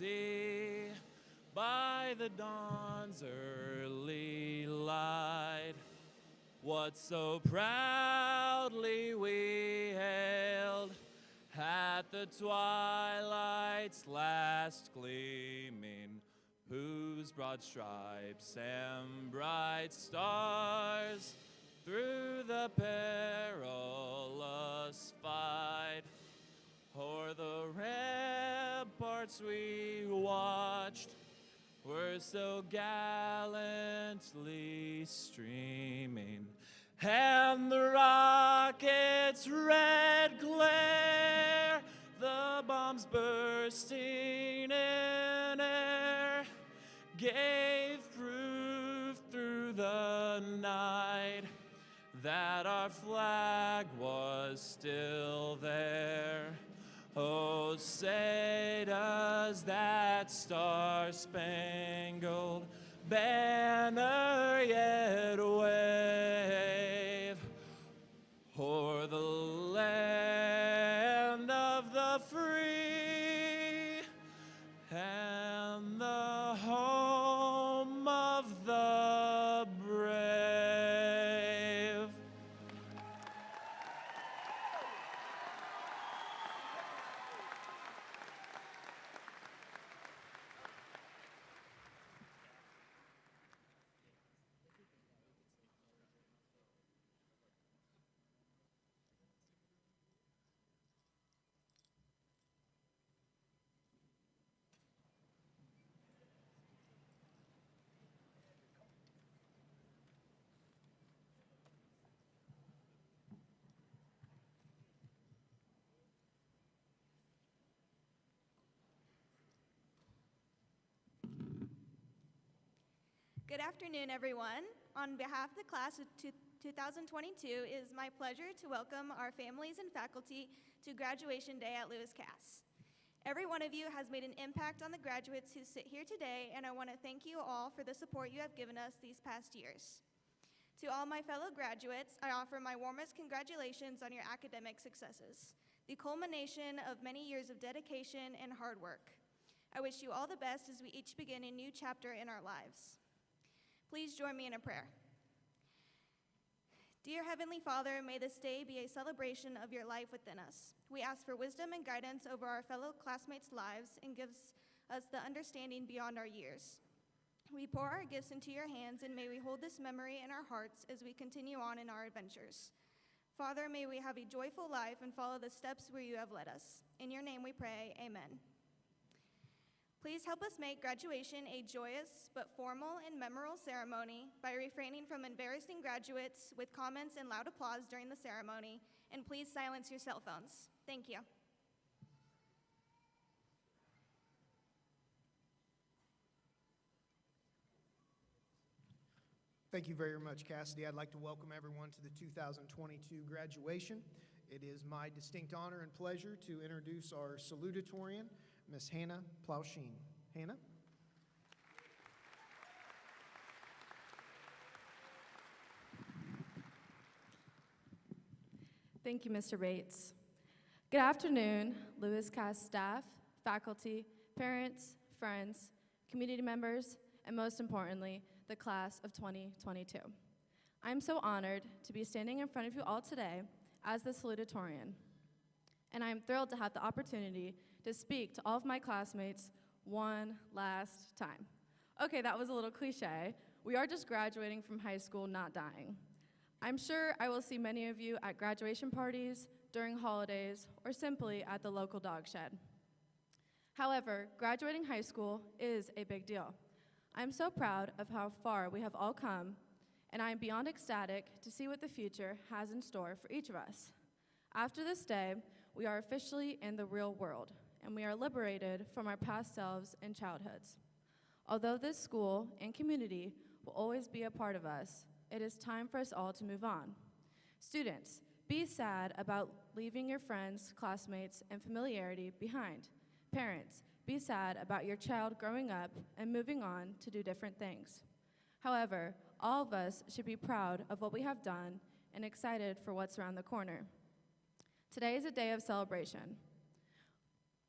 see by the dawn's early light what so proudly we hailed at the twilight's last gleaming, whose broad stripes and bright stars through the perilous fight o'er the ramparts we watched were so gallantly streaming, and the rocket's red glare, the bombs bursting in air, gave proof through the night that our flag was still there. Oh, say does that star-spangled banner yet wave o'er the land of the free and the home of the brave. Good afternoon, everyone. On behalf of the class of 2022, it is my pleasure to welcome our families and faculty to graduation day at Lewis Cass. Every one of you has made an impact on the graduates who sit here today, and I want to thank you all for the support you have given us these past years. To all my fellow graduates, I offer my warmest congratulations on your academic successes, the culmination of many years of dedication and hard work. I wish you all the best as we each begin a new chapter in our lives. Please join me in a prayer. Dear Heavenly Father, may this day be a celebration of your life within us. We ask for wisdom and guidance over our fellow classmates' lives and gives us the understanding beyond our years. We pour our gifts into your hands, and may we hold this memory in our hearts as we continue on in our adventures. Father, may we have a joyful life and follow the steps where you have led us. In your name we pray, amen. Please help us make graduation a joyous but formal and memorable ceremony by refraining from embarrassing graduates with comments and loud applause during the ceremony, and please silence your cell phones. Thank you. Thank you very much, Cassidy. I'd like to welcome everyone to the 2022 graduation. It is my distinct honor and pleasure to introduce our salutatorian, Miss Hannah Plauschine. Hannah? Thank you, Mr. Bates. Good afternoon, Lewis Cass staff, faculty, parents, friends, community members, and most importantly, the class of 2022. I'm so honored to be standing in front of you all today as the salutatorian, and I'm thrilled to have the opportunity to speak to all of my classmates one last time. Okay, that was a little cliche. We are just graduating from high school, not dying. I'm sure I will see many of you at graduation parties, during holidays, or simply at the local dog shed. However, graduating high school is a big deal. I'm so proud of how far we have all come, and I am beyond ecstatic to see what the future has in store for each of us. After this day, we are officially in the real world, and we are liberated from our past selves and childhoods. Although this school and community will always be a part of us, it is time for us all to move on. Students, be sad about leaving your friends, classmates, and familiarity behind. Parents, be sad about your child growing up and moving on to do different things. However, all of us should be proud of what we have done and excited for what's around the corner. Today is a day of celebration.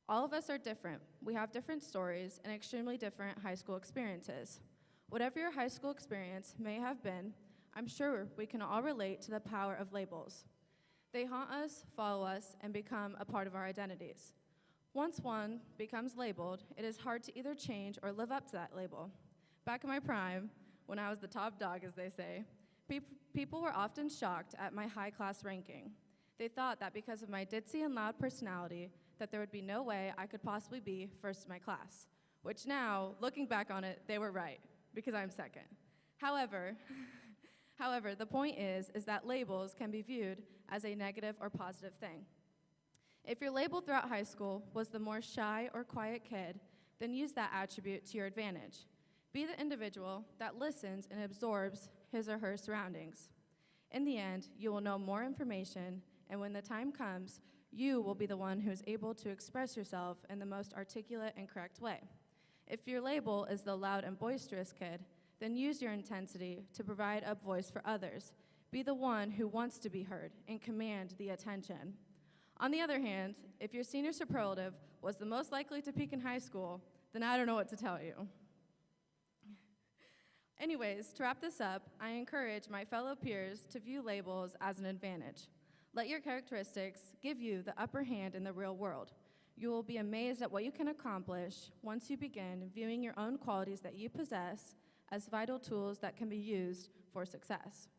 All of us are different. We have different stories and extremely different high school experiences. Whatever your high school experience may have been, I'm sure we can all relate to the power of labels. They haunt us, follow us, and become a part of our identities. Once one becomes labeled, it is hard to either change or live up to that label. Back in my prime, when I was the top dog, as they say, people were often shocked at my high class ranking. They thought that because of my ditzy and loud personality, that there would be no way I could possibly be first in my class, which now, looking back on it, they were right, because I'm second. However, the point is that labels can be viewed as a negative or positive thing. If your label throughout high school was the more shy or quiet kid, then use that attribute to your advantage. Be the individual that listens and absorbs his or her surroundings. In the end, you will know more information, and when the time comes, you will be the one who is able to express yourself in the most articulate and correct way. If your label is the loud and boisterous kid, then use your intensity to provide a voice for others. Be the one who wants to be heard and command the attention. On the other hand, if your senior superlative was the most likely to peak in high school, then I don't know what to tell you. Anyways, to wrap this up, I encourage my fellow peers to view labels as an advantage. Let your characteristics give you the upper hand in the real world. You will be amazed at what you can accomplish once you begin viewing your own qualities that you possess as vital tools that can be used for success.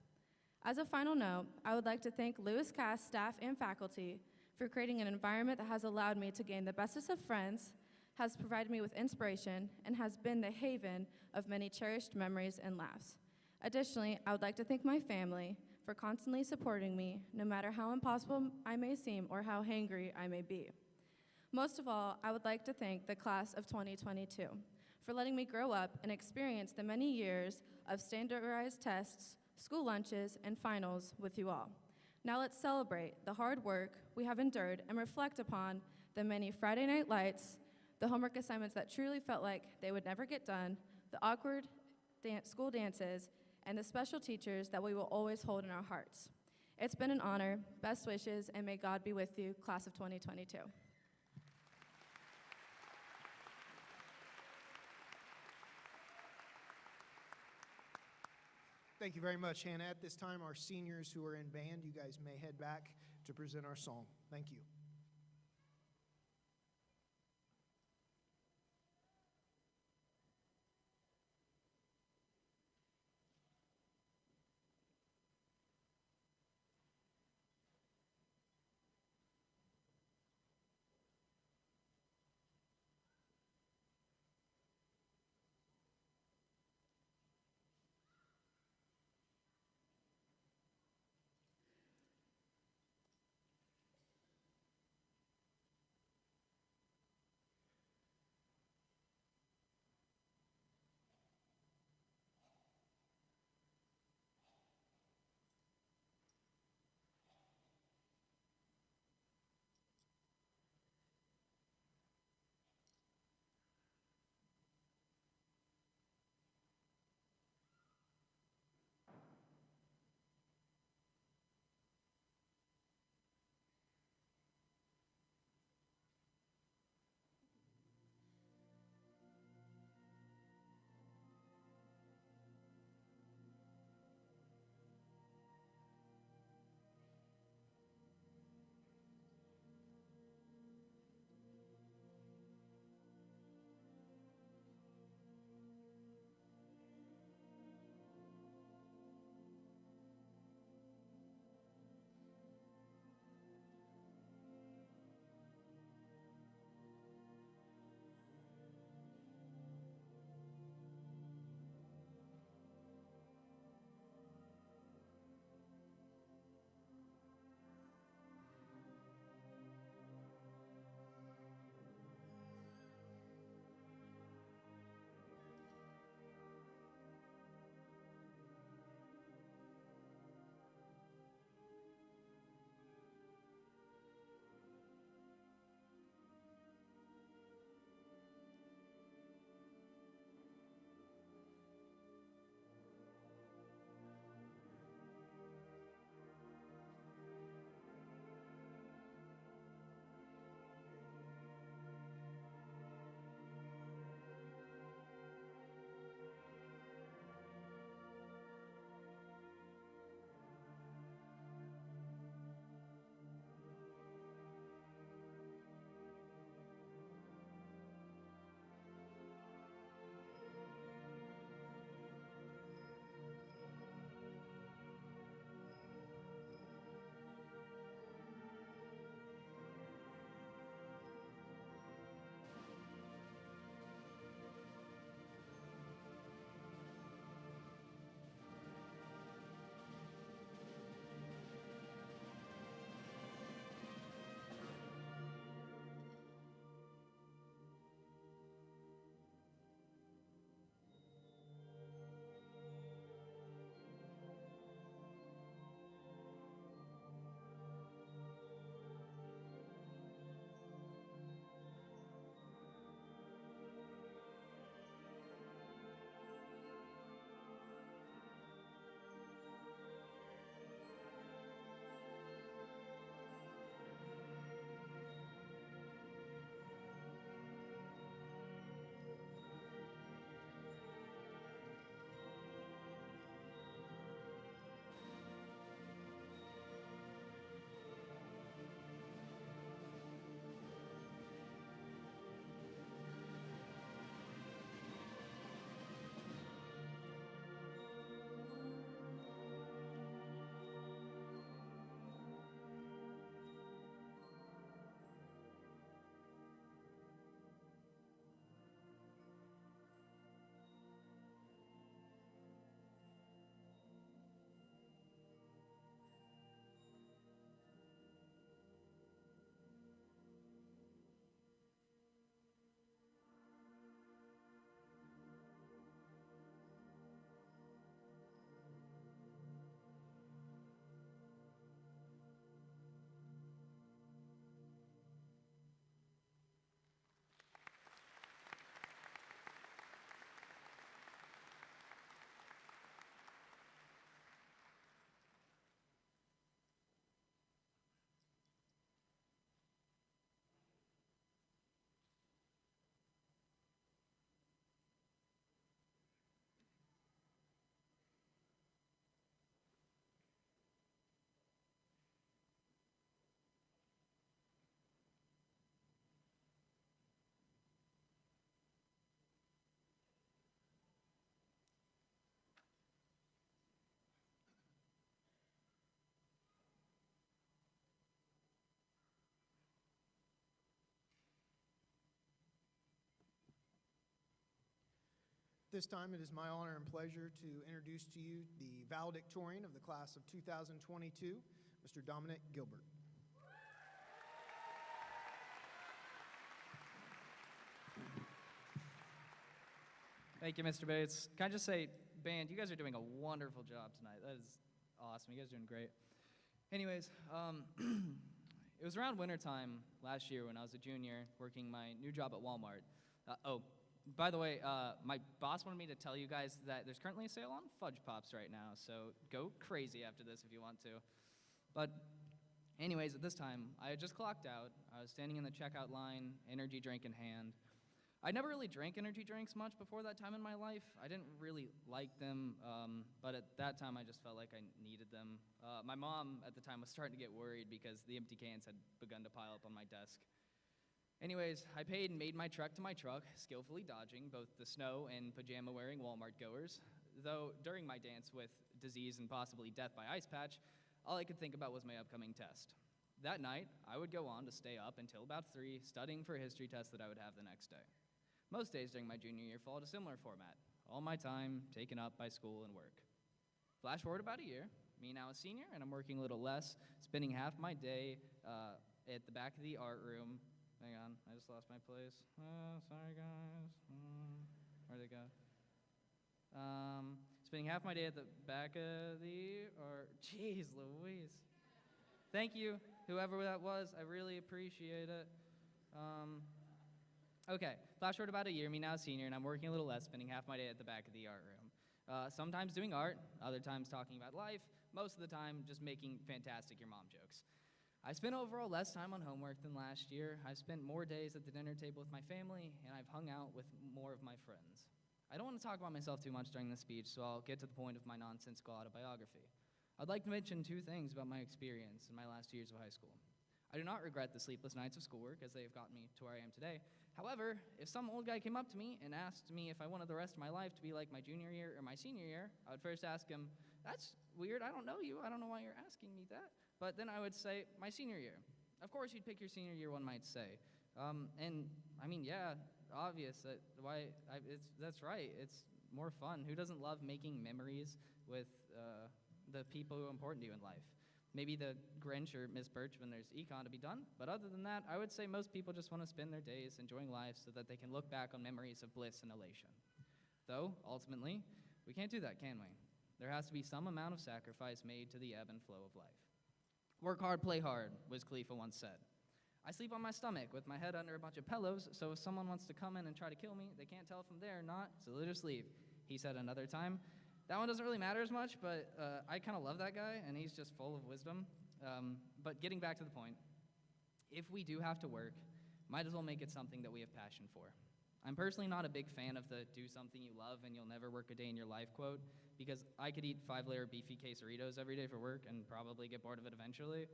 As a final note, I would like to thank Lewis Cass staff and faculty for creating an environment that has allowed me to gain the bestest of friends, has provided me with inspiration, and has been the haven of many cherished memories and laughs. Additionally, I would like to thank my family for constantly supporting me, no matter how impossible I may seem or how hangry I may be. Most of all, I would like to thank the class of 2022 for letting me grow up and experience the many years of standardized tests, school lunches, and finals with you all. Now let's celebrate the hard work we have endured and reflect upon the many Friday night lights, the homework assignments that truly felt like they would never get done, the awkward school dances, and the special teachers that we will always hold in our hearts. It's been an honor. Best wishes, and may God be with you, class of 2022. Thank you very much, Hannah. At this time, our seniors who are in band, you guys may head back to present our song. Thank you. This time, it is my honor and pleasure to introduce to you the valedictorian of the class of 2022, Mr. Dominic Gilbert. Thank you, Mr. Bates. Can I just say, band, you guys are doing a wonderful job tonight. That is awesome. You guys are doing great. Anyways, it was around wintertime last year when I was a junior working my new job at Walmart. By the way, my boss wanted me to tell you guys that there's currently a sale on Fudge Pops right now, so go crazy after this if you want to. But anyways, at this time, I had just clocked out. I was standing in the checkout line, energy drink in hand. I never really drank energy drinks much before that time in my life. I didn't really like them, but at that time I just felt like I needed them. My mom at the time was starting to get worried because the empty cans had begun to pile up on my desk. Anyways, I paid and made my trek to my truck, skillfully dodging both the snow and pajama-wearing Walmart goers, though during my dance with disease and possibly death by ice patch, all I could think about was my upcoming test. That night, I would go on to stay up until about 3, studying for a history test that I would have the next day. Most days during my junior year followed a similar format, all my time taken up by school and work. Flash forward about a year, me now a senior, and I'm working a little less, spending half my day at the back of the art room. Hang on, I just lost my place. Sorry guys. Where'd it go? Spending half my day at the back of the art. Jeez Louise. Thank you, whoever that was. I really appreciate it. Okay, flash forward about a year, me now a senior, and I'm working a little less, spending half my day at the back of the art room. Sometimes doing art, other times talking about life, most of the time just making fantastic your mom jokes. I spent overall less time on homework than last year. I've spent more days at the dinner table with my family, and I've hung out with more of my friends. I don't want to talk about myself too much during this speech, so I'll get to the point of my nonsensical autobiography. I'd like to mention 2 things about my experience in my last 2 years of high school. I do not regret the sleepless nights of schoolwork, as they have gotten me to where I am today. However, if some old guy came up to me and asked me if I wanted the rest of my life to be like my junior year or my senior year, I would first ask him, "That's weird, I don't know you, I don't know why you're asking me that." But then I would say, "My senior year." Of course you'd pick your senior year, one might say. And I mean, yeah, obvious, that's right, it's more fun. Who doesn't love making memories with the people who are important to you in life? Maybe the Grinch or Miss Birch when there's econ to be done, but other than that, I would say most people just want to spend their days enjoying life so that they can look back on memories of bliss and elation. Though, ultimately, we can't do that, can we? There has to be some amount of sacrifice made to the ebb and flow of life. Work hard, play hard, Wiz Khalifa once said. I sleep on my stomach with my head under a bunch of pillows, so if someone wants to come in and try to kill me, they can't tell if I'm there or not, so they'll just leave, he said another time. That one doesn't really matter as much, but I kind of love that guy, and he's just full of wisdom. But getting back to the point, if we do have to work, might as well make it something that we have passion for. I'm personally not a big fan of the "do something you love and you'll never work a day in your life" quote, because I could eat 5-layer beefy quesadillas every day for work and probably get bored of it eventually.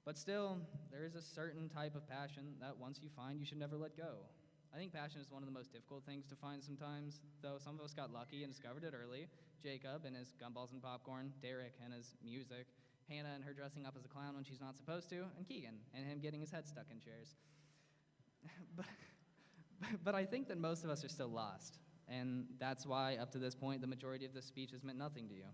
But still, there is a certain type of passion that once you find, you should never let go. I think passion is one of the most difficult things to find sometimes, though some of us got lucky and discovered it early. Jacob and his gumballs and popcorn, Derek and his music, Hannah and her dressing up as a clown when she's not supposed to, and Keegan and him getting his head stuck in chairs. But I think that most of us are still lost, and that's why, up to this point, the majority of this speech has meant nothing to you.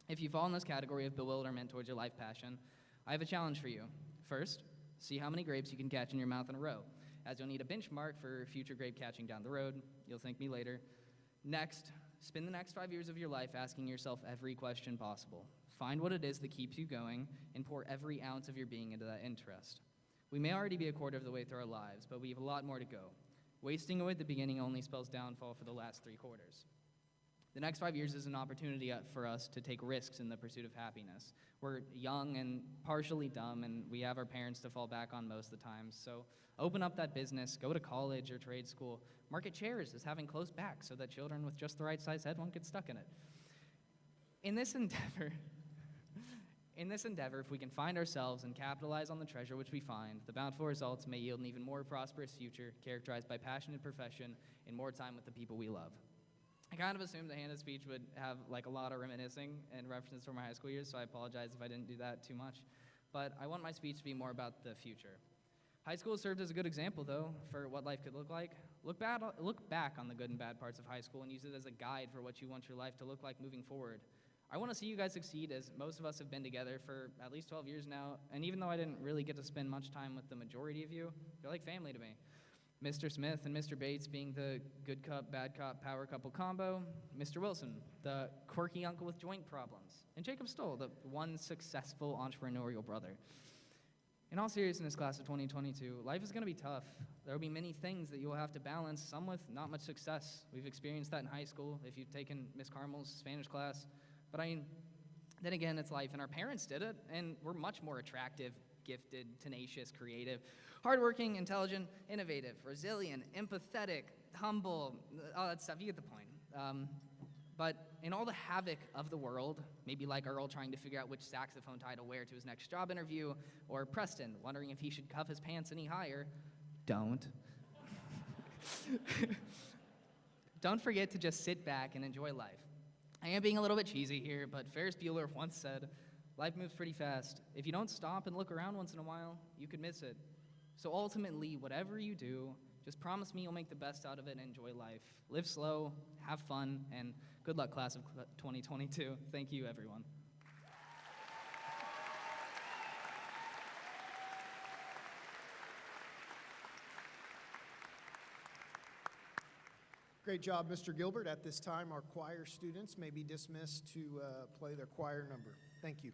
If you fall in this category of bewilderment towards your life passion, I have a challenge for you. First, see how many grapes you can catch in your mouth in a row, as you'll need a benchmark for future grape catching down the road. You'll thank me later. Next, spend the next 5 years of your life asking yourself every question possible. Find what it is that keeps you going and pour every ounce of your being into that interest. We may already be a quarter of the way through our lives, but we have a lot more to go. Wasting away at the beginning only spells downfall for the last 3 quarters. The next 5 years is an opportunity for us to take risks in the pursuit of happiness. We're young and partially dumb, and we have our parents to fall back on most of the time. So open up that business, go to college or trade school. Market chairs as having closed back so that children with just the right size head won't get stuck in it. In this endeavor, if we can find ourselves and capitalize on the treasure which we find, the bountiful results may yield an even more prosperous future, characterized by passionate profession and more time with the people we love. I kind of assumed that Hannah's speech would have a lot of reminiscing and references from my high school years, so I apologize if I didn't do that too much. But I want my speech to be more about the future. High school served as a good example, though, for what life could look like. Look back on the good and bad parts of high school and use it as a guide for what you want your life to look like moving forward. I want to see you guys succeed, as most of us have been together for at least 12 years now, and even though I didn't really get to spend much time with the majority of you, you're like family to me. Mr. Smith and Mr. Bates being the good cop, bad cop, power couple combo, Mr. Wilson, the quirky uncle with joint problems, and Jacob Stoll, the one successful entrepreneurial brother. In all seriousness, class of 2022, life is going to be tough. There will be many things that you will have to balance, some with not much success. We've experienced that in high school, if you've taken Miss Carmel's Spanish class. But I mean, then again, it's life, and our parents did it, and we're much more attractive, gifted, tenacious, creative, hardworking, intelligent, innovative, resilient, empathetic, humble, all that stuff. You get the point. But in all the havoc of the world, maybe like Earl trying to figure out which saxophone tie to wear to his next job interview, or Preston wondering if he should cuff his pants any higher, don't. Don't forget to just sit back and enjoy life. I am being a little bit cheesy here, but Ferris Bueller once said, life moves pretty fast. If you don't stop and look around once in a while, you could miss it. So ultimately, whatever you do, just promise me you'll make the best out of it and enjoy life. Live slow, have fun, and good luck, class of 2022. Thank you, everyone. Great job, Mr. Gilbert. At this time, our choir students may be dismissed to play their choir number. Thank you.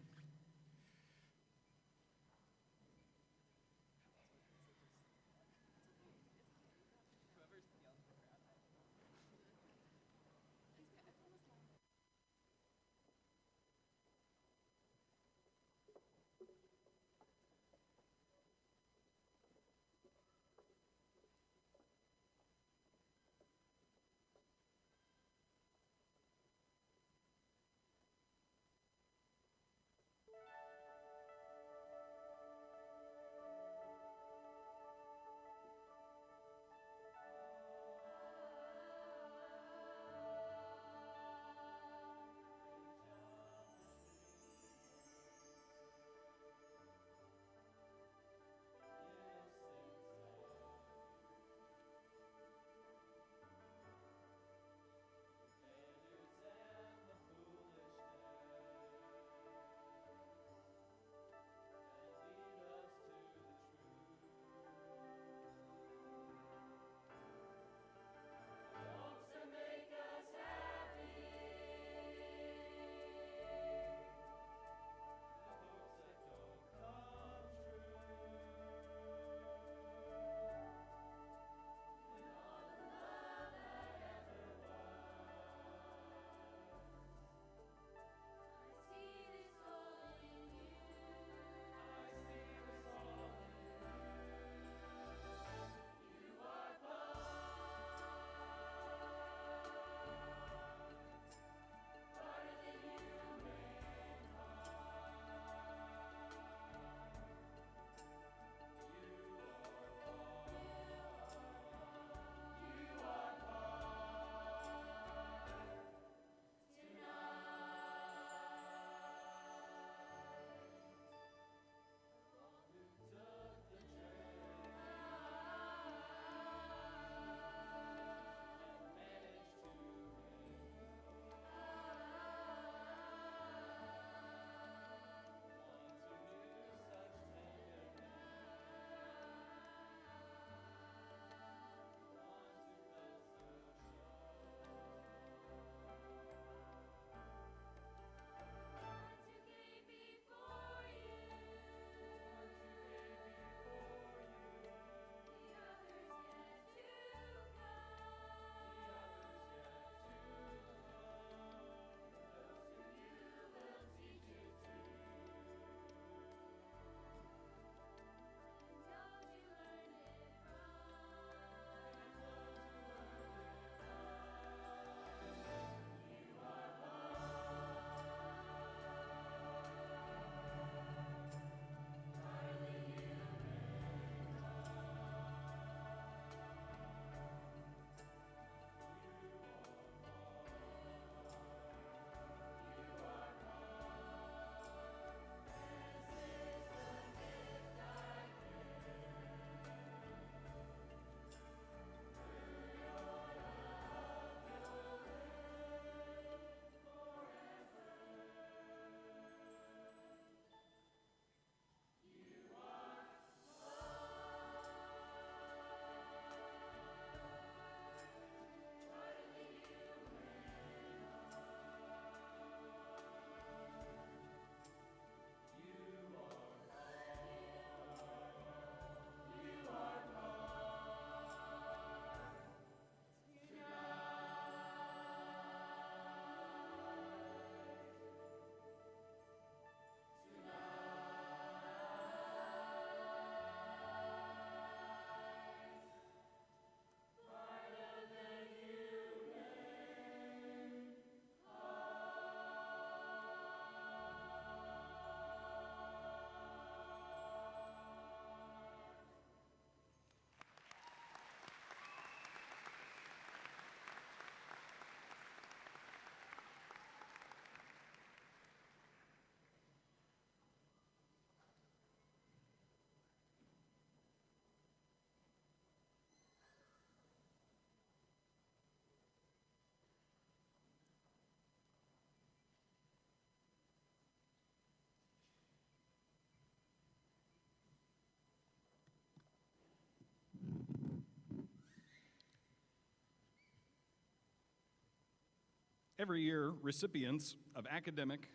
Every year, recipients of academic,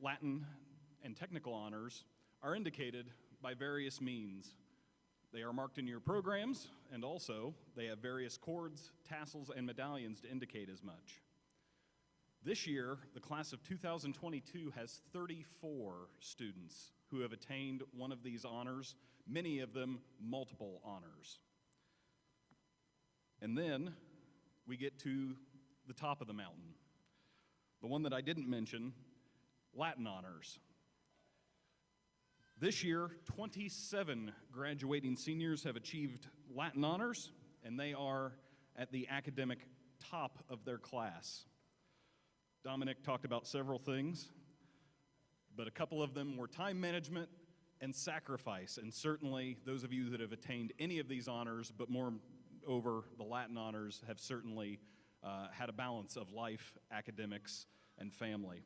Latin, and technical honors are indicated by various means. They are marked in your programs, and also they have various cords, tassels, and medallions to indicate as much. This year, the class of 2022 has 34 students who have attained one of these honors, many of them multiple honors. And then we get to the top of the mountain, the one that I didn't mention, Latin honors. This year, 27 graduating seniors have achieved Latin honors, and they are at the academic top of their class. Dominic talked about several things, but a couple of them were time management and sacrifice, and certainly those of you that have attained any of these honors, but moreover the Latin honors, have certainly had a balance of life, academics, and family.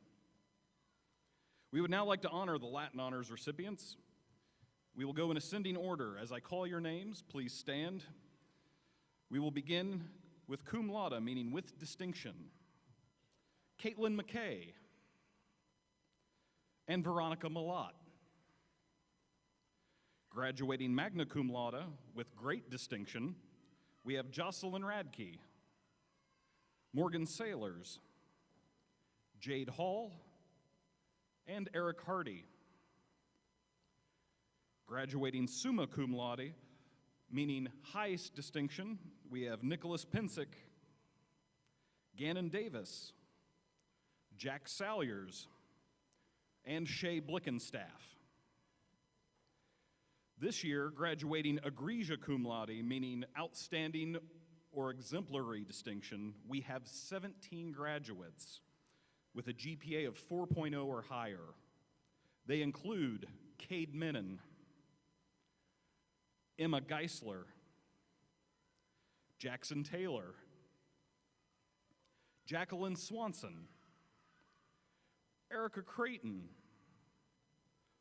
We would now like to honor the Latin honors recipients. We will go in ascending order. As I call your names, please stand. We will begin with cum laude, meaning with distinction. Caitlin McKay and Veronica Malott. Graduating magna cum laude with great distinction, we have Jocelyn Radke, Morgan Sailors, Jade Hall, and Eric Hardy. Graduating summa cum laude, meaning highest distinction, we have Nicholas Pensick, Gannon Davis, Jack Salyers, and Shay Blickenstaff. This year, graduating egregia cum laude, meaning outstanding or exemplary distinction, we have 17 graduates with a GPA of 4.0 or higher. They include Cade Menon, Emma Geisler, Jackson Taylor, Jacqueline Swanson, Erica Creighton,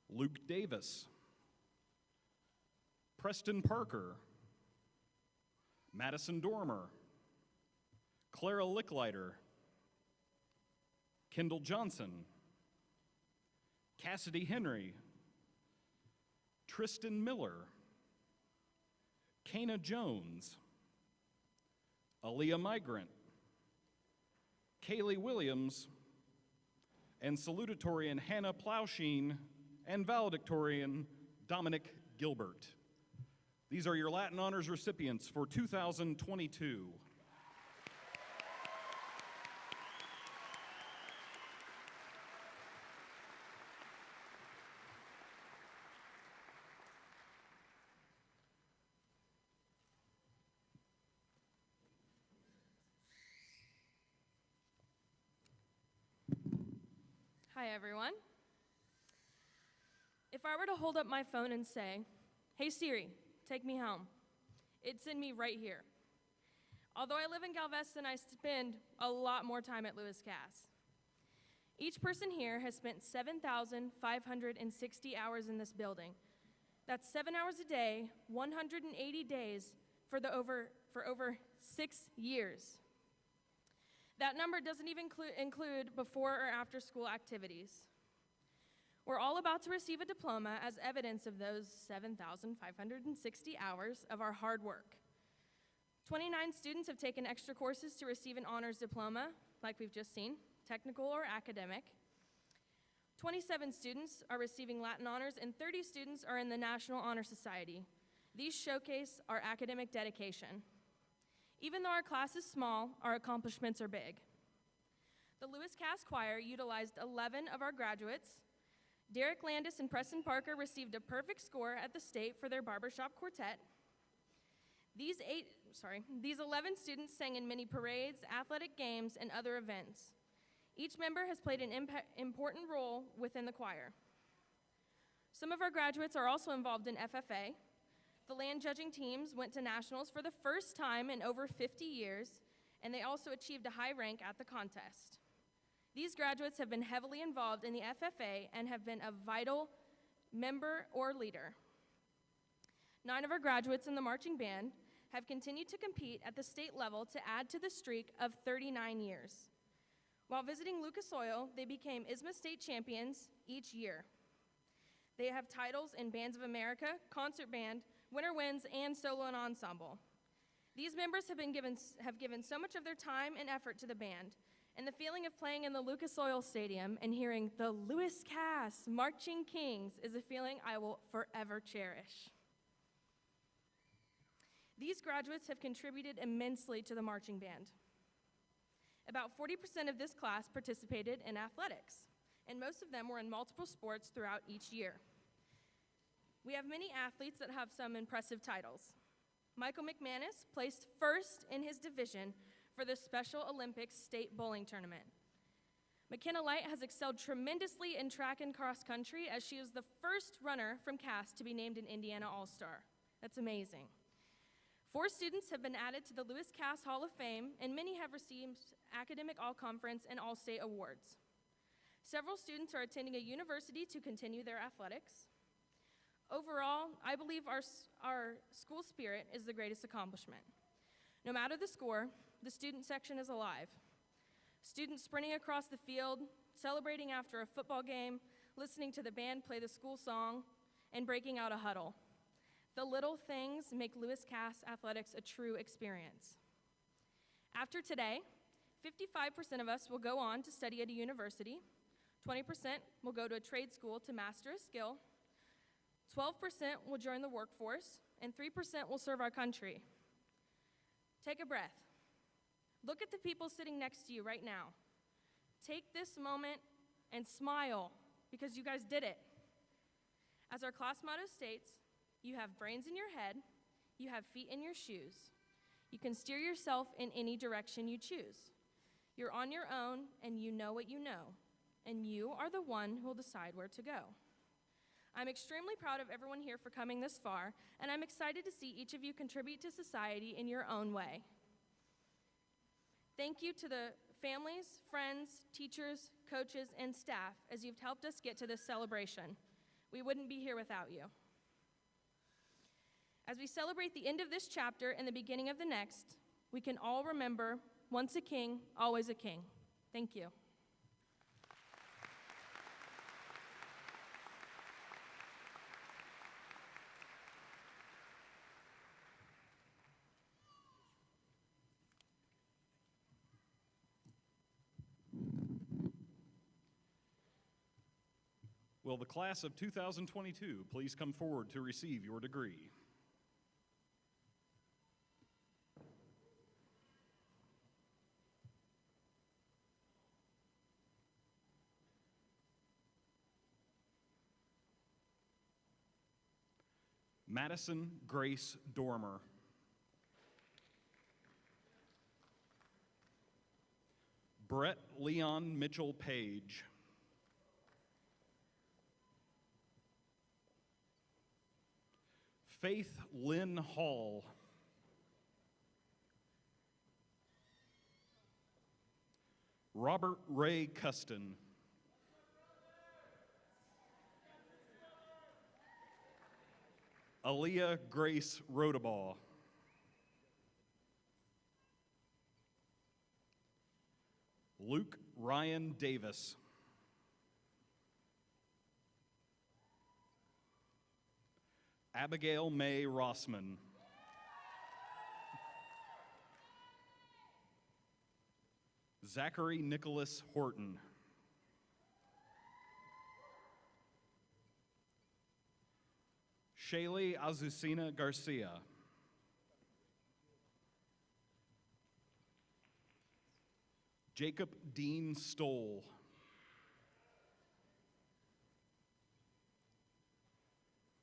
Luke Davis, Preston Parker, Madison Dormer, Clara Licklider, Kendall Johnson, Cassidy Henry, Tristan Miller, Kana Jones, Aaliyah Migrant, Kaylee Williams, and salutatorian Hannah Plowsheen and valedictorian Dominic Gilbert. These are your Latin honors recipients for 2022. Hi, everyone. If I were to hold up my phone and say, "Hey Siri, take me home," it'd send me right here. Although I live in Galveston, I spend a lot more time at Lewis Cass. Each person here has spent 7,560 hours in this building. That's 7 hours a day, 180 days for over 6 years. That number doesn't even include before or after school activities. We're all about to receive a diploma as evidence of those 7,560 hours of our hard work. 29 students have taken extra courses to receive an honors diploma, like we've just seen, technical or academic. 27 students are receiving Latin honors, and 30 students are in the National Honor Society. These showcase our academic dedication. Even though our class is small, our accomplishments are big. The Lewis Cass Choir utilized 11 of our graduates. Derek Landis and Preston Parker received a perfect score at the state for their barbershop quartet. These 11 students sang in many parades, athletic games, and other events. Each member has played an important role within the choir. Some of our graduates are also involved in FFA. The land judging teams went to nationals for the first time in over 50 years, and they also achieved a high rank at the contest. These graduates have been heavily involved in the FFA and have been a vital member or leader. 9 of our graduates in the marching band have continued to compete at the state level to add to the streak of 39 years. While visiting Lucas Oil, they became ISMA state champions each year. They have titles in Bands of America, Concert Band, Winter Winds, and Solo and Ensemble. These members have given so much of their time and effort to the band, and the feeling of playing in the Lucas Oil Stadium and hearing the Lewis Cass Marching Kings is a feeling I will forever cherish. These graduates have contributed immensely to the marching band. About 40% of this class participated in athletics, and most of them were in multiple sports throughout each year. We have many athletes that have some impressive titles. Michael McManus placed first in his division for the Special Olympics State Bowling Tournament. McKenna Light has excelled tremendously in track and cross country, as she is the first runner from Cass to be named an Indiana All-Star. That's amazing. 4 students have been added to the Lewis Cass Hall of Fame, and many have received academic all-conference and all-state awards. Several students are attending a university to continue their athletics. Overall, I believe our school spirit is the greatest accomplishment. No matter the score, the student section is alive. Students sprinting across the field, celebrating after a football game, listening to the band play the school song, and breaking out a huddle. The little things make Lewis Cass athletics a true experience. After today, 55% of us will go on to study at a university, 20% will go to a trade school to master a skill, 12% will join the workforce, and 3% will serve our country. Take a breath. Look at the people sitting next to you right now. Take this moment and smile, because you guys did it. As our class motto states, you have brains in your head, you have feet in your shoes. You can steer yourself in any direction you choose. You're on your own, and you know what you know, and you are the one who will decide where to go. I'm extremely proud of everyone here for coming this far, and I'm excited to see each of you contribute to society in your own way. Thank you to the families, friends, teachers, coaches, and staff, as you've helped us get to this celebration. We wouldn't be here without you. As we celebrate the end of this chapter and the beginning of the next, we can all remember, once a king, always a king. Thank you. Will the class of 2022 please come forward to receive your degree? Madison Grace Dormer. Brett Leon Mitchell Page. Faith Lynn Hall. Robert Ray Custon. Aaliyah Grace Rodabaugh. Luke Ryan Davis. Abigail May Rossman. Zachary Nicholas Horton. Shaylee Azucena Garcia. Jacob Dean Stoll.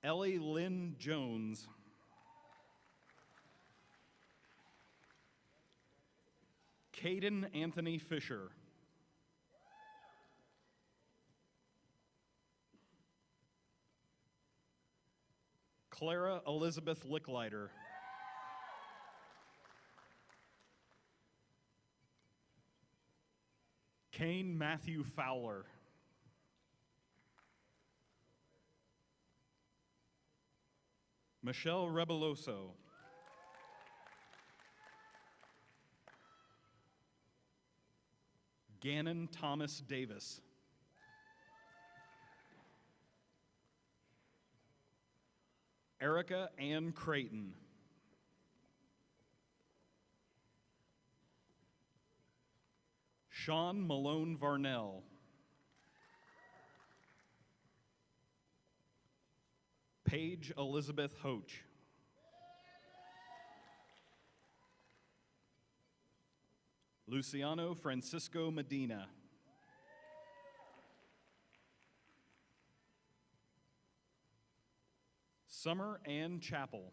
Ellie Lynn Jones. Caden Anthony Fisher. Clara Elizabeth Licklider. Kane Matthew Fowler. Michelle Rebeloso. Gannon Thomas Davis. Erica Ann Creighton. Sean Malone Varnell. Paige Elizabeth Hoach. Luciano Francisco Medina. Summer Ann Chappell.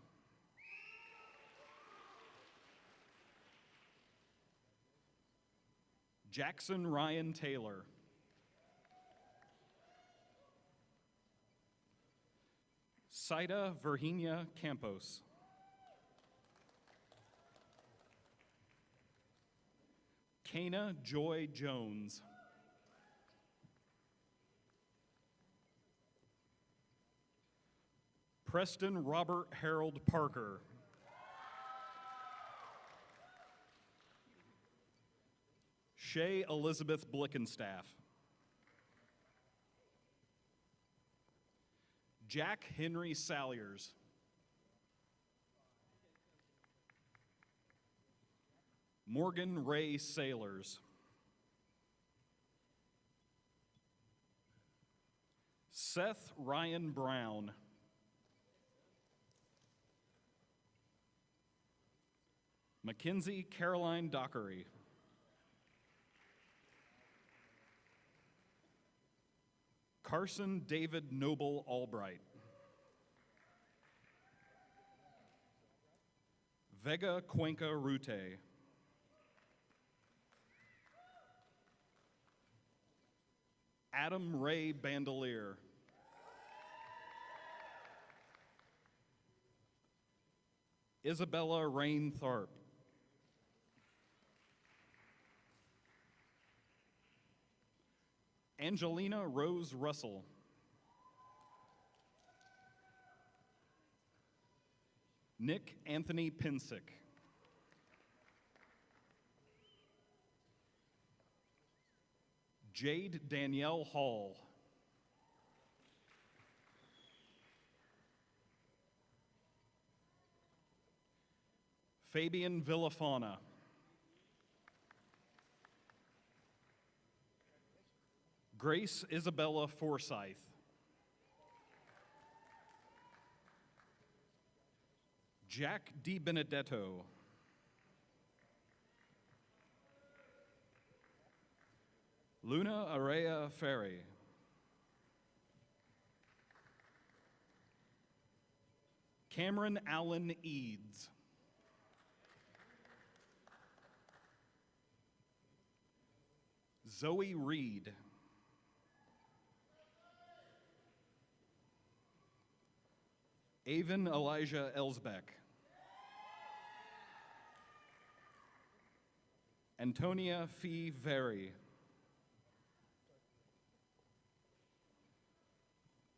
Jackson Ryan Taylor. Saida Virginia Campos. Kana Joy Jones. Preston Robert Harold Parker. Shay Elizabeth Blickenstaff. Jack Henry Salyers. Morgan Ray Sailors. Seth Ryan Brown. Mackenzie Caroline Dockery. Carson David Noble Albright. Vega Cuenca Rute. Adam Ray Bandelier. Isabella Rain Tharp. Angelina Rose Russell. Nick Anthony Pinsick. Jade Danielle Hall. Fabian Villafana. Grace Isabella Forsyth. Jack Di Benedetto. Luna Araya Ferry. Cameron Allen Eads. Zoe Reed. Avon Elijah Elsbeck. Antonia Fee Very.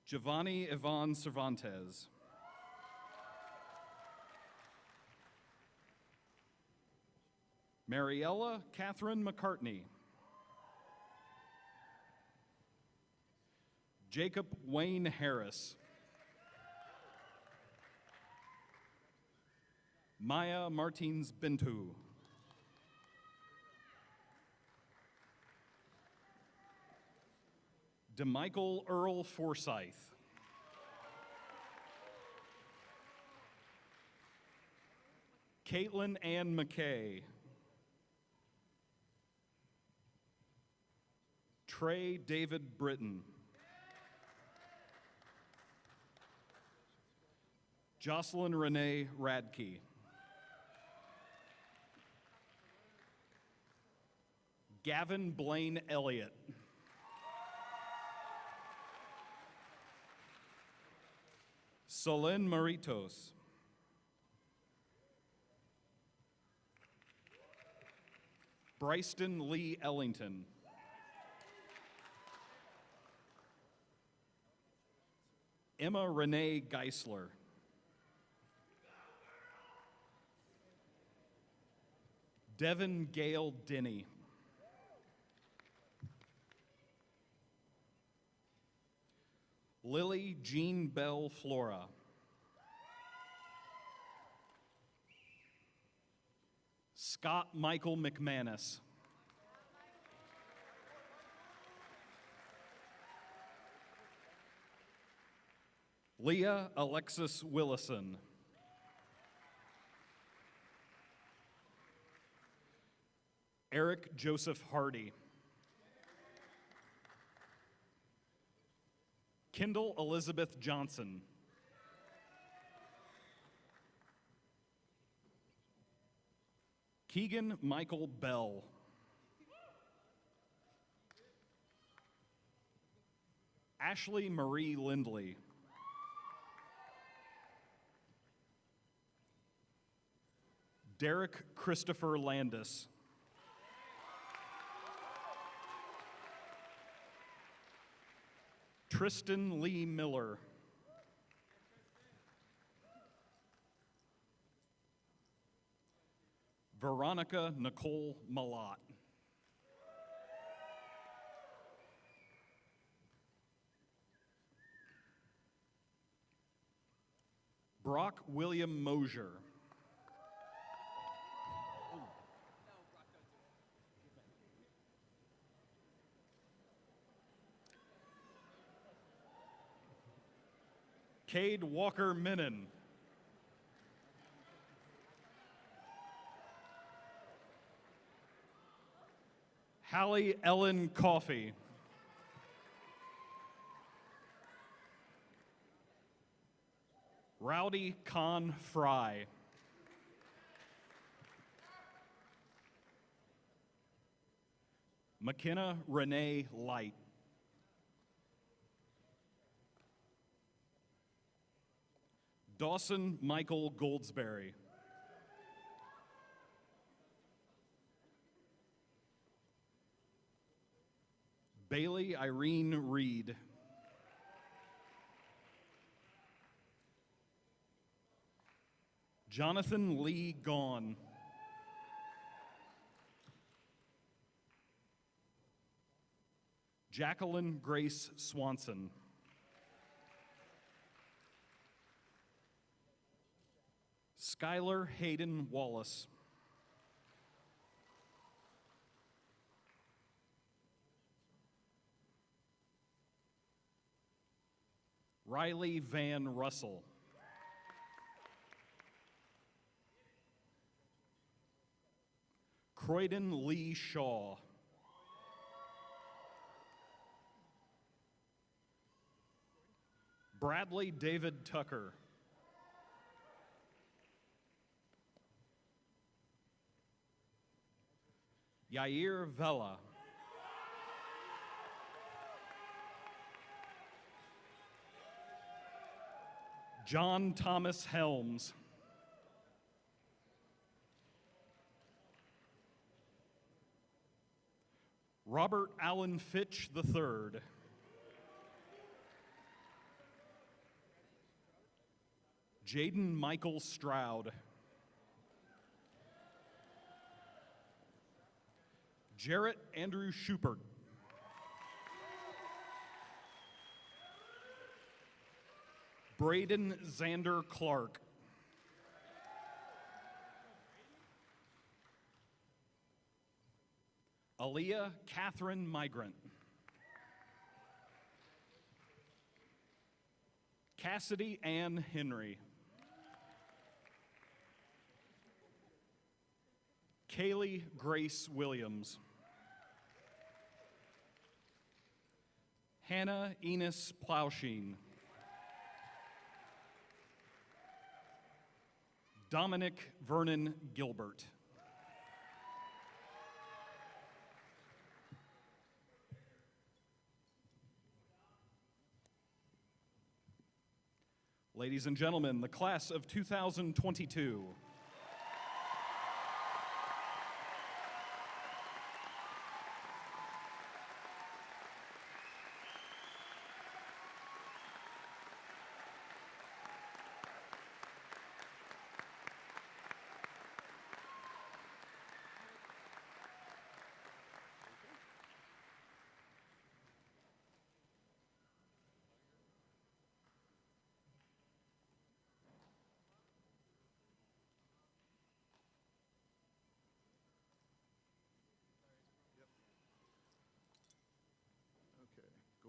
Giovanni Yvonne Cervantes. Mariella Catherine McCartney. Jacob Wayne Harris. Maya Martins Bintu. DeMichael Earl Forsyth. Caitlin Ann McKay. Trey David Britton. Jocelyn Renee Radke. Gavin Blaine Elliott. Solen Maritos. Bryston Lee Ellington. Emma Renee Geisler. Devin Gale Denny. Lily Jean Bell Flora. Scott Michael McManus. Leah Alexis Willison. Eric Joseph Hardy. Kendall Elizabeth Johnson. Keegan Michael Bell. Ashley Marie Lindley. Derek Christopher Landis. Tristan Lee Miller. Veronica Nicole Malott. Brock William Mosier. Cade Walker Minnan. Hallie Ellen Coffey. Rowdy Khan Fry. McKenna Renee Light. Dawson Michael Goldsberry. Bailey Irene Reed. Jonathan Lee Gaughan. Jacqueline Grace Swanson. Skylar Hayden Wallace. Riley Van Russell. Croydon Lee Shaw. Bradley David Tucker. Yair Vela. John Thomas Helms. Robert Allen Fitch III. Jaden Michael Stroud. Jarrett Andrew Schubert. Braden Xander Clark. Aaliyah Catherine Migrant. Cassidy Ann Henry. Kaylee Grace Williams. Hannah Enos Plowsheen. Dominic Vernon Gilbert. Ladies and gentlemen, the class of 2022.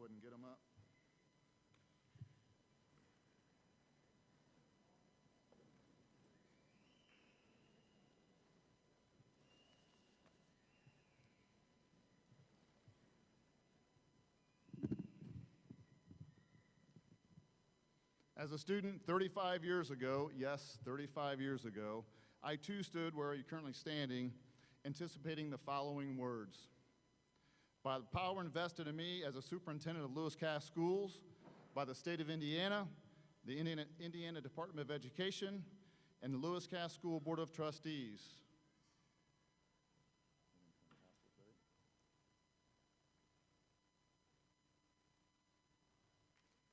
ahead and get them up. As a student 35 years ago, yes, 35 years ago, I too stood where you're currently standing, anticipating the following words. By the power invested in me as a superintendent of Lewis Cass Schools, by the state of Indiana, the Indiana Department of Education, and the Lewis Cass School Board of Trustees.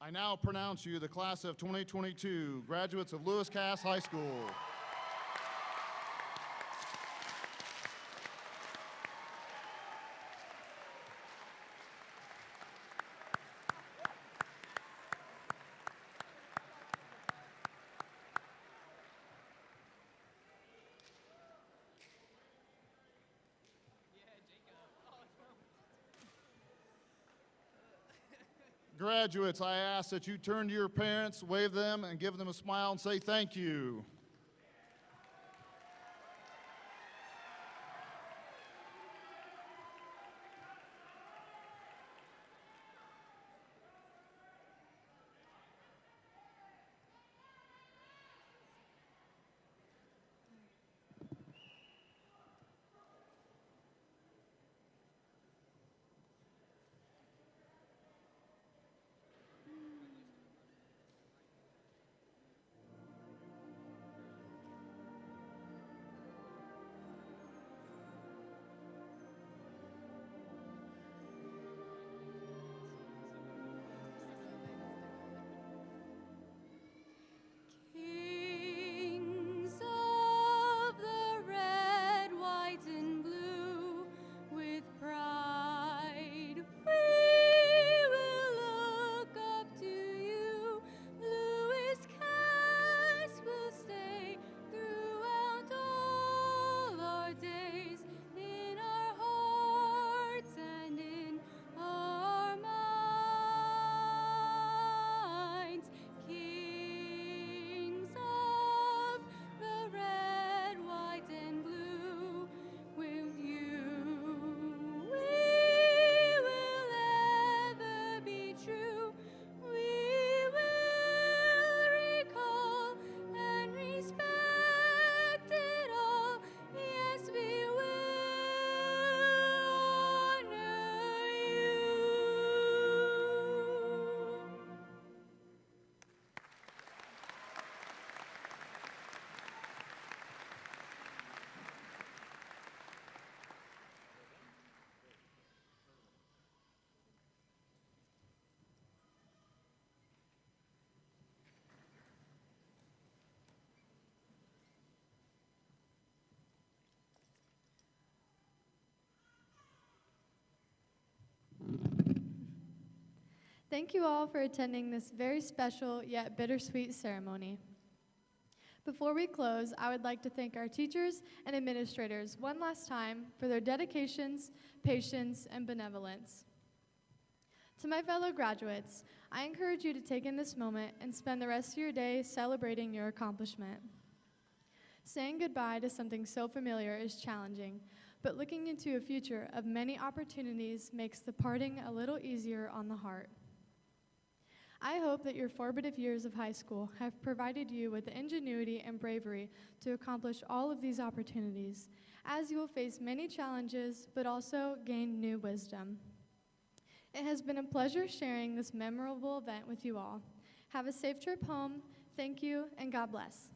I now pronounce you the class of 2022, graduates of Lewis Cass High School. Graduates, I ask that you turn to your parents, wave them, and give them a smile and say thank you. Kings of the red, white, and blue, with pride we will look up to you. Lewis Cass will stay throughout all our days, in our hearts and in our minds. Kings of the red, white, and blue, with you we will ever be true. We will recall and respect it all. Yes, we will honor you. Thank you all for attending this very special yet bittersweet ceremony. Before we close, I would like to thank our teachers and administrators one last time for their dedications, patience, and benevolence. To my fellow graduates, I encourage you to take in this moment and spend the rest of your day celebrating your accomplishment. Saying goodbye to something so familiar is challenging, but looking into a future of many opportunities makes the parting a little easier on the heart. I hope that your formative years of high school have provided you with the ingenuity and bravery to accomplish all of these opportunities, as you will face many challenges, but also gain new wisdom. It has been a pleasure sharing this memorable event with you all. Have a safe trip home. Thank you, and God bless.